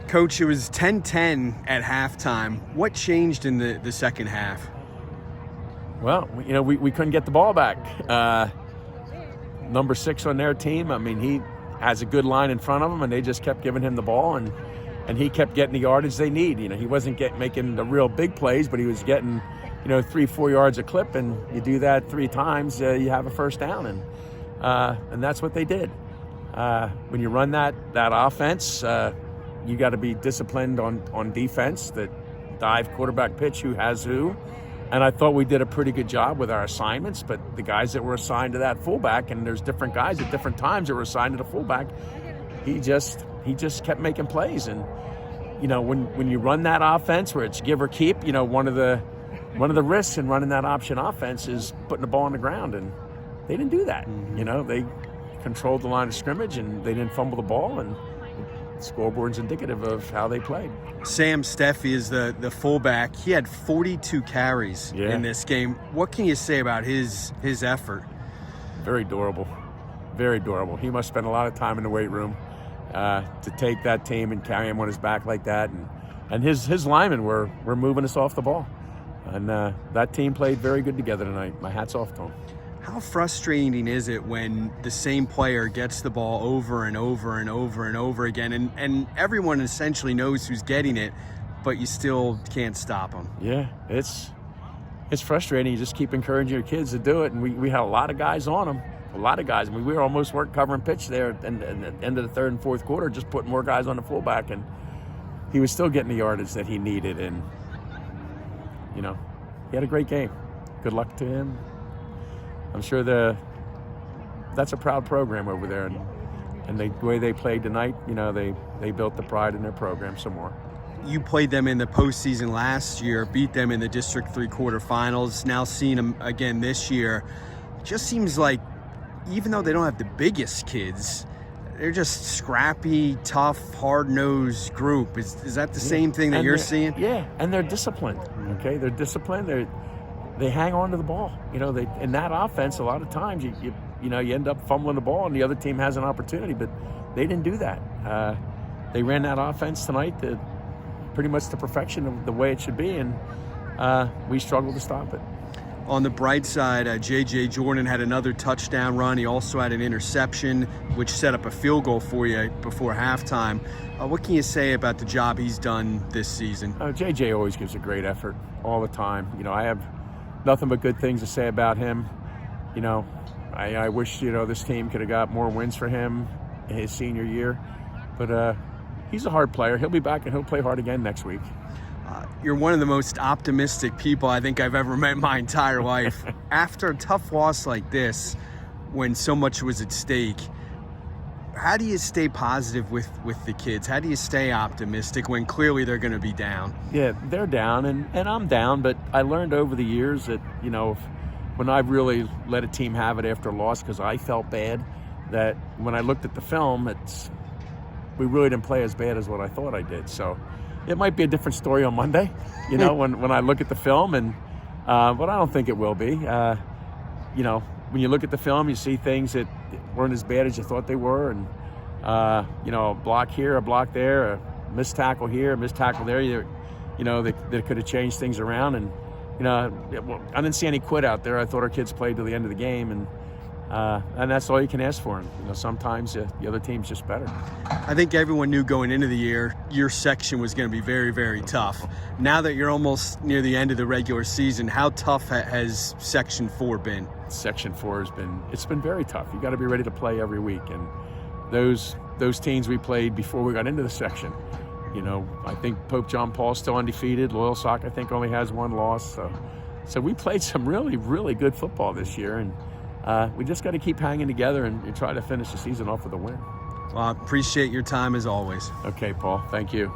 Coach, it was 10-10 at halftime. What changed in the second half? Well, we couldn't get the ball back. Number 6 on their team, I mean, he has a good line in front of him, and they just kept giving him the ball, and he kept getting the yardage they need. He wasn't making the real big plays, but he was getting, 3-4 yards a clip, and you do that 3 times, you have a first down, and that's what they did. When you run that offense, you got to be disciplined on defense, that dive quarterback pitch, who has who. And I thought we did a pretty good job with our assignments, but the guys that were assigned to that fullback, and there's different guys at different times that were assigned to the fullback, he just kept making plays. And when you run that offense where it's give or keep, one of the risks in running that option offense is putting the ball on the ground, and they didn't do that. Mm-hmm. They controlled the line of scrimmage, and they didn't fumble the ball, and the scoreboard's indicative of how they played. Sam Steffi is the fullback. He had 42 carries in this game. What can you say about his effort? Very durable. Very durable. He must spend a lot of time in the weight room to take that team and carry him on his back like that. And his linemen were moving us off the ball. And that team played very good together tonight. My hat's off to them. How frustrating is it when the same player gets the ball over and over and over and over again, and everyone essentially knows who's getting it, but you still can't stop them? Yeah, it's frustrating. You just keep encouraging your kids to do it, and we had a lot of guys on them. A lot of guys. I mean, we almost weren't covering pitch there at the end of the third and fourth quarter, just putting more guys on the fullback, and he was still getting the yardage that he needed, and he had a great game. Good luck to him. I'm sure that's a proud program over there, and the way they played tonight, they built the pride in their program some more. You played them in the postseason last year, beat them in the District 3 quarterfinals. Now seeing them again this year, it just seems like even though they don't have the biggest kids, they're just scrappy, tough, hard-nosed group. Is that the same thing that you're seeing? Yeah, and they're disciplined. Okay, they're disciplined. They hang on to the ball. In that offense, a lot of times you end up fumbling the ball, and the other team has an opportunity, but they didn't do that. They ran that offense tonight to pretty much the perfection of the way it should be, and we struggled to stop it. On the bright side, J.J. Jordan had another touchdown run. He also had an interception, which set up a field goal for you before halftime. What can you say about the job he's done this season? J.J. always gives a great effort all the time. I have nothing but good things to say about him. I wish, this team could have got more wins for him in his senior year. But he's a hard player. He'll be back, and he'll play hard again next week. You're one of the most optimistic people I think I've ever met in my entire life. After a tough loss like this, when so much was at stake, how do you stay positive with the kids? How do you stay optimistic when clearly they're going to be down? Yeah, they're down, and I'm down, but I learned over the years that, when I've really let a team have it after a loss because I felt bad, that when I looked at the film, we really didn't play as bad as what I thought I did. So it might be a different story on Monday, when I look at the film, but I don't think it will be. When you look at the film, you see things that weren't as bad as you thought they were, and a block here, a block there, a missed tackle here, a missed tackle there. They could have changed things around, and I didn't see any quit out there. I thought our kids played to the end of the game, and that's all you can ask for. And sometimes the other team's just better. I think everyone knew going into the year your section was going to be very, very tough. Now that you're almost near the end of the regular season, how tough has Section 4 been? Section 4 it's been very tough. You got to be ready to play every week, and those teams we played before we got into the section. I think Pope John Paul's still undefeated. Loyal Sock, I think, only has 1 loss. So we played some really, really good football this year, and we just got to keep hanging together and try to finish the season off with a win. Well, I appreciate your time as always. Okay, Paul. Thank you.